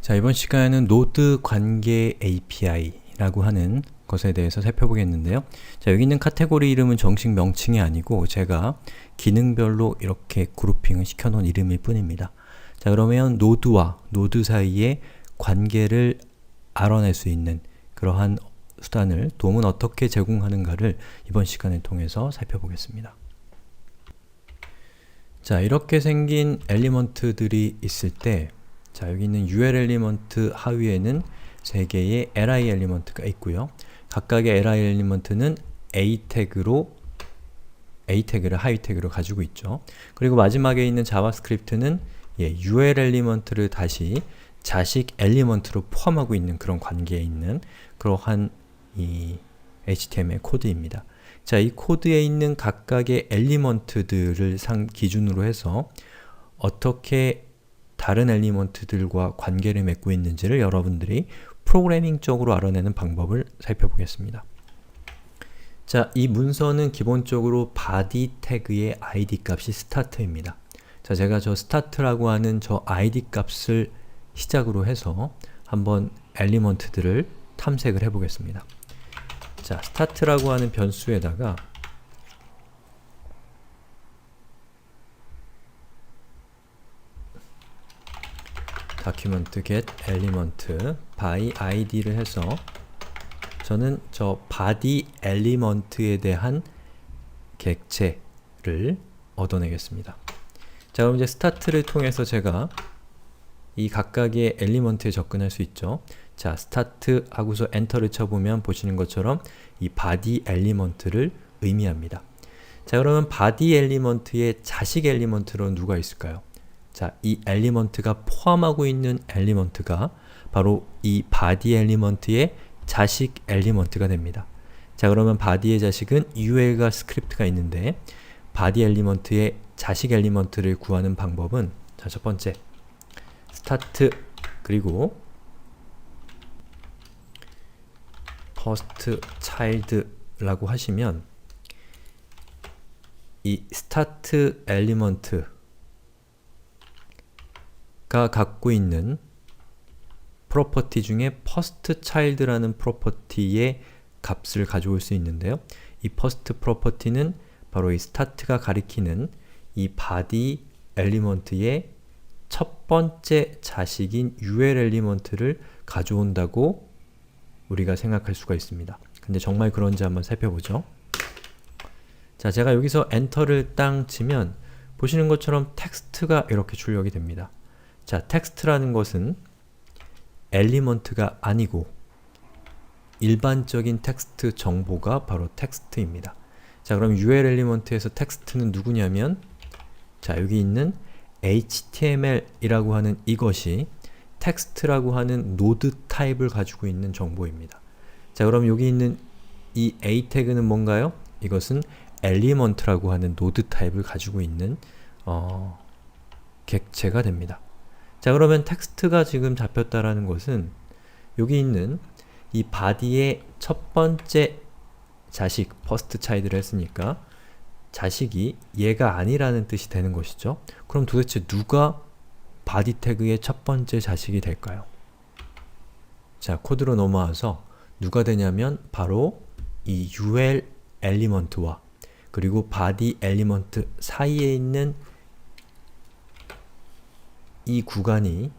자, 이번 시간에는 노드 관계 API라고 하는 것에 대해서 살펴보겠는데요. 자, 여기 있는 카테고리 이름은 정식 명칭이 아니고 제가 기능별로 이렇게 그룹핑을 시켜놓은 이름일 뿐입니다. 자, 그러면 노드와 노드 사이의 관계를 알아낼 수 있는 그러한 수단을 돔은 어떻게 제공하는가를 이번 시간을 통해서 살펴보겠습니다. 자, 이렇게 생긴 엘리먼트들이 있을 때 자, 여기 있는 UL 엘리먼트 하위에는 3개의 li 엘리먼트가 있고요. 각각의 li 엘리먼트는 a 태그를 하위 태그로 가지고 있죠. 그리고 마지막에 있는 자바스크립트는 UL 엘리먼트를 다시 자식 엘리먼트로 포함하고 있는 그런 관계에 있는 그러한 이 HTML 코드입니다. 자, 이 코드에 있는 각각의 엘리먼트들을 기준으로 해서 어떻게 다른 엘리먼트들과 관계를 맺고 있는지를 여러분들이 프로그래밍적으로 알아내는 방법을 살펴보겠습니다. 자, 이 문서는 기본적으로 body 태그의 id 값이 start입니다. 자, 제가 저 start라고 하는 저 id 값을 시작으로 해서 한번 엘리먼트들을 탐색을 해보겠습니다. 자, start라고 하는 변수에다가 document get element by id를 해서 저는 저 body element에 대한 객체를 얻어내겠습니다. 자, 그럼 이제 start를 통해서 제가 이 각각의 엘리먼트에 접근할 수 있죠. 자, start 하고서 엔터를 쳐보면 보시는 것처럼 이 body element를 의미합니다. 자, 그러면 body element의 자식 엘리먼트로는 누가 있을까요? 자, 이 엘리먼트가 포함하고 있는 엘리먼트가 바로 이 body 엘리먼트의 자식 엘리먼트가 됩니다. 자, 그러면 body의 자식은 UL과 스크립트가 있는데 body 엘리먼트의 자식 엘리먼트를 구하는 방법은 자, 첫 번째 start 그리고 first child라고 하시면 이 start 엘리먼트가 갖고 있는 프로퍼티 중에 first child라는 프로퍼티의 값을 가져올 수 있는데요. 이 first 프로퍼티는 바로 이 start가 가리키는 이 body 엘리먼트의 첫 번째 자식인 UL 엘리먼트를 가져온다고 우리가 생각할 수가 있습니다. 근데 정말 그런지 한번 살펴보죠. 자, 제가 여기서 엔터를 땅 치면 보시는 것처럼 텍스트가 이렇게 출력이 됩니다. 자, 텍스트라는 것은 엘리먼트가 아니고 일반적인 텍스트 정보가 바로 텍스트입니다. 자, 그럼 UL 엘리먼트에서 텍스트는 누구냐면 자, 여기 있는 HTML이라고 하는 이것이 텍스트라고 하는 노드 타입을 가지고 있는 정보입니다. 자, 그럼 여기 있는 이 a 태그는 뭔가요? 이것은 엘리먼트라고 하는 노드 타입을 가지고 있는 객체가 됩니다. 자, 그러면 텍스트가 지금 잡혔다라는 것은 여기 있는 이 body의 첫 번째 자식, first child를 했으니까 자식이 얘가 아니라는 뜻이 되는 것이죠. 그럼 도대체 누가 body 태그의 첫 번째 자식이 될까요? 자, 코드로 넘어와서 누가 되냐면 바로 이 UL 엘리먼트와 그리고 body 엘리먼트 사이에 있는 이 구간이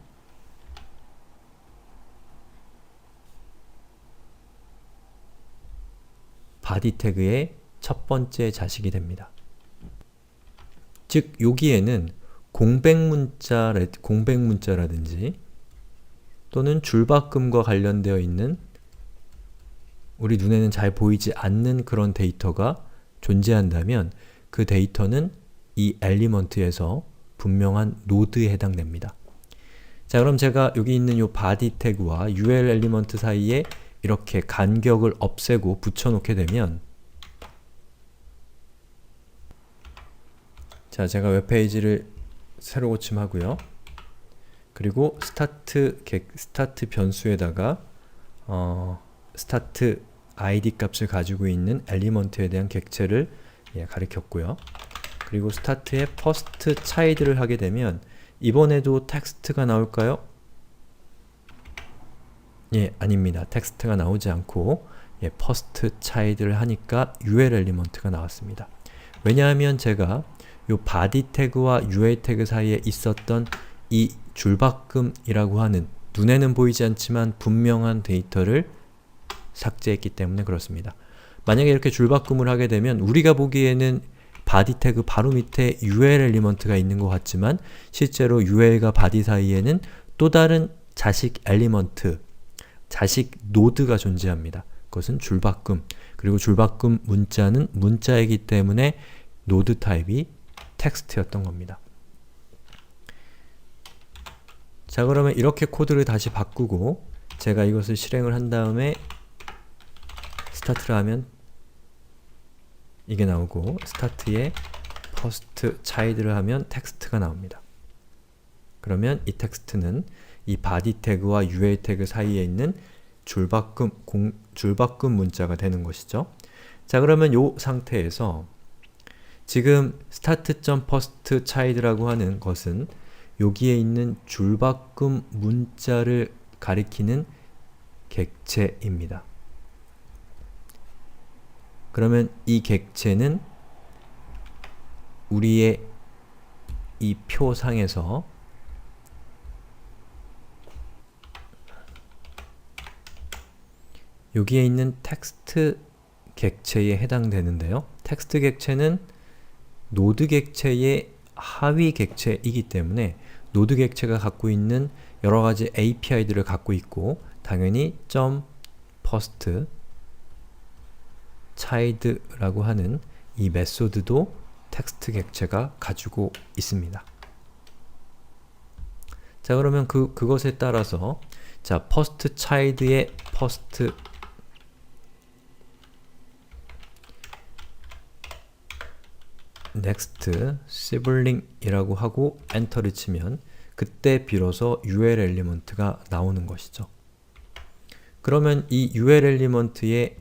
body 태그의 첫 번째 자식이 됩니다. 즉, 여기에는 공백문자라든지 또는 줄바꿈과 관련되어 있는 우리 눈에는 잘 보이지 않는 그런 데이터가 존재한다면 그 데이터는 이 엘리먼트에서 분명한 노드에 해당됩니다. 자, 그럼 제가 여기 있는 이 body 태그와 UL 엘리먼트 사이에 이렇게 간격을 없애고 붙여놓게 되면 자, 제가 웹페이지를 새로 고침하고요. 그리고 스타트 변수에다가 스타트 id 값을 가지고 있는 엘리먼트에 대한 객체를 가리켰고요. 그리고 스타트에 first child를 하게 되면 이번에도 텍스트가 나올까요? 예, 아닙니다. 텍스트가 나오지 않고 예, first child를 하니까 UL 엘리먼트가 나왔습니다. 왜냐하면 제가 요 body 태그와 UL 태그 사이에 있었던 이 줄바꿈이라고 하는 눈에는 보이지 않지만 분명한 데이터를 삭제했기 때문에 그렇습니다. 만약에 이렇게 줄바꿈을 하게 되면 우리가 보기에는 body 태그 바로 밑에 UL 엘리먼트가 있는 것 같지만 실제로 UL과 body 사이에는 또 다른 자식 엘리먼트, 자식 노드가 존재합니다. 그것은 줄바꿈, 그리고 줄바꿈 문자는 문자이기 때문에 노드 타입이 텍스트였던 겁니다. 자, 그러면 이렇게 코드를 다시 바꾸고 제가 이것을 실행을 한 다음에 스타트를 하면 이게 나오고 스타트에 first child를 하면 텍스트가 나옵니다. 그러면 이 텍스트는 이 body 태그와 UL 태그 사이에 있는 줄바꿈 문자가 되는 것이죠. 자, 그러면 이 상태에서 지금 start.first child라고 하는 것은 여기에 있는 줄바꿈 문자를 가리키는 객체입니다. 그러면 이 객체는 우리의 이 표상에서 여기에 있는 텍스트 객체에 해당되는데요. 텍스트 객체는 노드 객체의 하위 객체이기 때문에 노드 객체가 갖고 있는 여러가지 API들을 갖고 있고 당연히 .first child라고 하는 이 메소드도 텍스트 객체가 가지고 있습니다. 자, 그러면 그것에 따라서 자, first child의 first next sibling이라고 하고 엔터를 치면 그때 비로소 UL 엘리먼트가 나오는 것이죠. 그러면 이 UL 엘리먼트의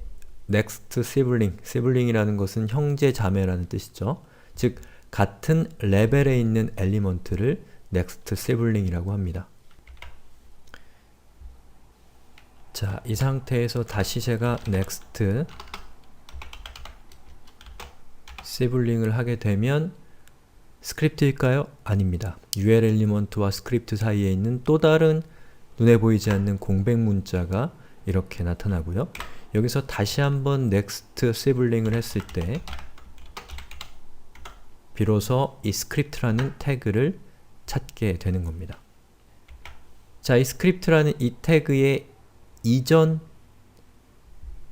next sibling, sibling이라는 것은 형제 자매라는 뜻이죠. 즉 같은 레벨에 있는 엘리먼트를 next sibling이라고 합니다. 자, 이 상태에서 다시 제가 next sibling을 하게 되면 스크립트일까요? 아닙니다. UL 엘리먼트와 스크립트 사이에 있는 또 다른 눈에 보이지 않는 공백 문자가 이렇게 나타나고요. 여기서 다시 한번 next sibling을 했을 때 비로소 이 script라는 태그를 찾게 되는 겁니다. 자, 이 script라는 이 태그의 이전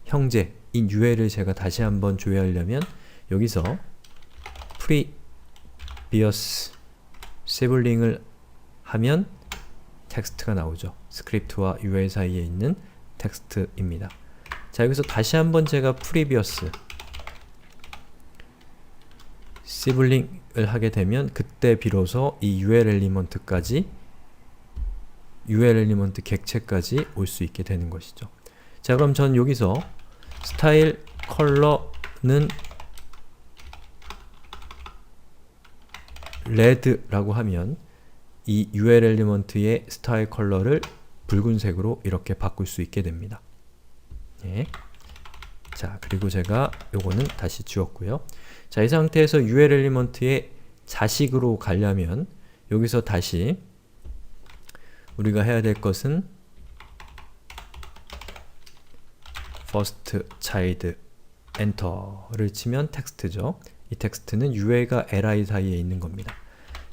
형제인 UL을 제가 다시 한번 조회하려면 여기서 previous sibling을 하면 텍스트가 나오죠. 스크립트와 UL 사이에 있는 텍스트입니다. 자, 여기서 다시 한번 제가 previous sibling을 하게 되면 그때 비로소 이 UL 엘리먼트까지 UL 엘리먼트 객체까지 올 수 있게 되는 것이죠. 자, 그럼 전 여기서 style color는 red라고 하면 이 UL 엘리먼트의 style 컬러를 붉은색으로 이렇게 바꿀 수 있게 됩니다. 예. 자, 그리고 제가 요거는 다시 지웠고요. 자, 이 상태에서 UL 엘리먼트의 자식으로 가려면 여기서 다시 우리가 해야 될 것은 first child enter를 치면 텍스트죠. 이 텍스트는 UL과 li 사이에 있는 겁니다.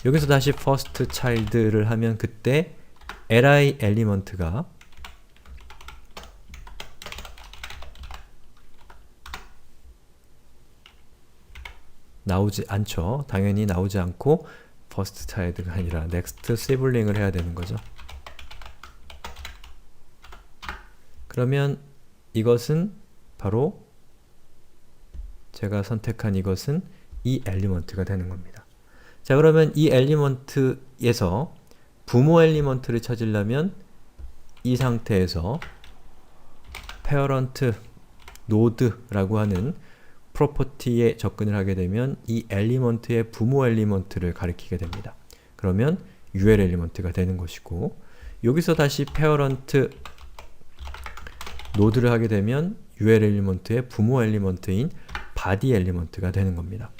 여기서 다시 first child를 하면 그때 li 엘리먼트가 나오지 않죠. 당연히 나오지 않고 first child가 아니라 next sibling을 해야 되는 거죠. 그러면 이것은 바로 제가 선택한 이것은 이 엘리먼트가 되는 겁니다. 자, 그러면 이 엘리먼트에서 부모 엘리먼트를 찾으려면 이 상태에서 parent node라고 하는 프로퍼티에 접근을 하게 되면 이 엘리먼트의 부모 엘리먼트를 가리키게 됩니다. 그러면 UL 엘리먼트가 되는 것이고 여기서 다시 parent 노드를 하게 되면 UL 엘리먼트의 부모 엘리먼트인 body 엘리먼트가 되는 겁니다.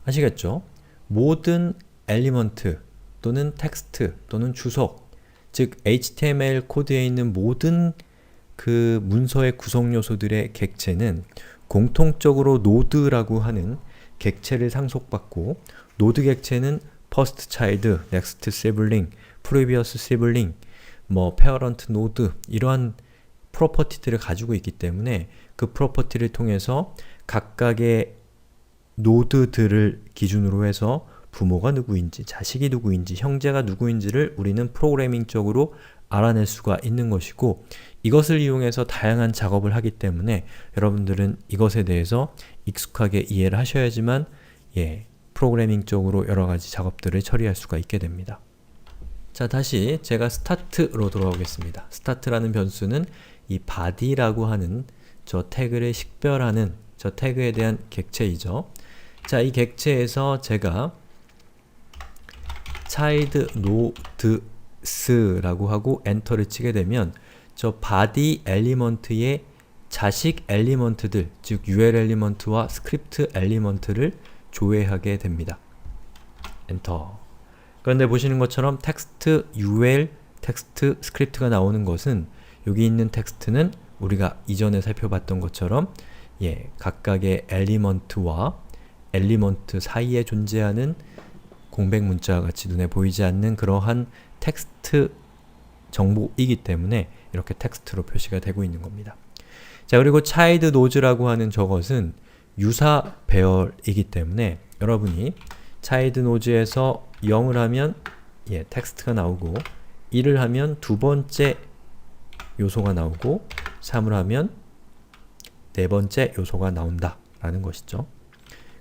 아시겠죠? 모든 엘리먼트 또는 텍스트 또는 주석, 즉 HTML 코드에 있는 모든 그 문서의 구성 요소들의 객체는 공통적으로 노드라고 하는 객체를 상속받고, 노드 객체는 first child, next sibling, previous sibling, parent node 이러한 프로퍼티들을 가지고 있기 때문에 그 프로퍼티를 통해서 각각의 노드들을 기준으로 해서 부모가 누구인지, 자식이 누구인지, 형제가 누구인지를 우리는 프로그래밍적으로 알아낼 수가 있는 것이고, 이것을 이용해서 다양한 작업을 하기 때문에 여러분들은 이것에 대해서 익숙하게 이해를 하셔야지만 프로그래밍적으로 여러가지 작업들을 처리할 수가 있게 됩니다. 자, 다시 제가 start로 돌아오겠습니다. start라는 변수는 이 body라고 하는 저 태그를 식별하는 저 태그에 대한 객체이죠. 자, 이 객체에서 제가 child nodes라고 하고 엔터를 치게 되면 저 body 엘리먼트의 자식 엘리먼트들, 즉 UL 엘리먼트와 스크립트 엘리먼트를 조회하게 됩니다. 엔터. 그런데 보시는 것처럼 텍스트, UL, 텍스트, 스크립트가 나오는 것은 여기 있는 텍스트는 우리가 이전에 살펴봤던 것처럼 각각의 엘리먼트와 엘리먼트 사이에 존재하는 공백 문자와 같이 눈에 보이지 않는 그러한 텍스트 정보이기 때문에 이렇게 텍스트로 표시가 되고 있는 겁니다. 자, 그리고 child node라고 하는 저것은 유사 배열이기 때문에 여러분이 child node에서 0을 하면 텍스트가 나오고, 1을 하면 두 번째 요소가 나오고, 3을 하면 네 번째 요소가 나온다 라는 것이죠.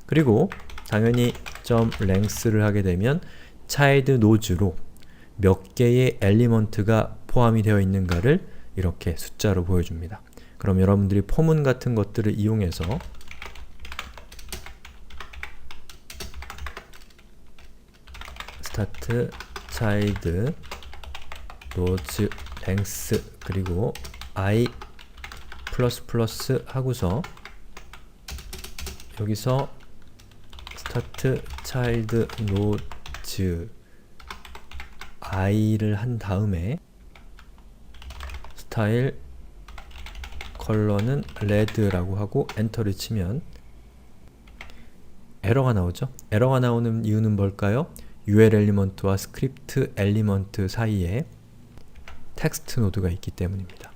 그리고 당연히 .length를 하게 되면 child nodes로 몇 개의 엘리먼트가 포함이 되어 있는가를 이렇게 숫자로 보여줍니다. 그럼 여러분들이 포문 같은 것들을 이용해서 start child nodes length 그리고 i 하고서 여기서 start child nodes i를 한 다음에 스타일 컬러는 red라고 하고 엔터를 치면 에러가 나오죠? 에러가 나오는 이유는 뭘까요? UL 엘리먼트와 스크립트 엘리먼트 사이에 텍스트 노드가 있기 때문입니다.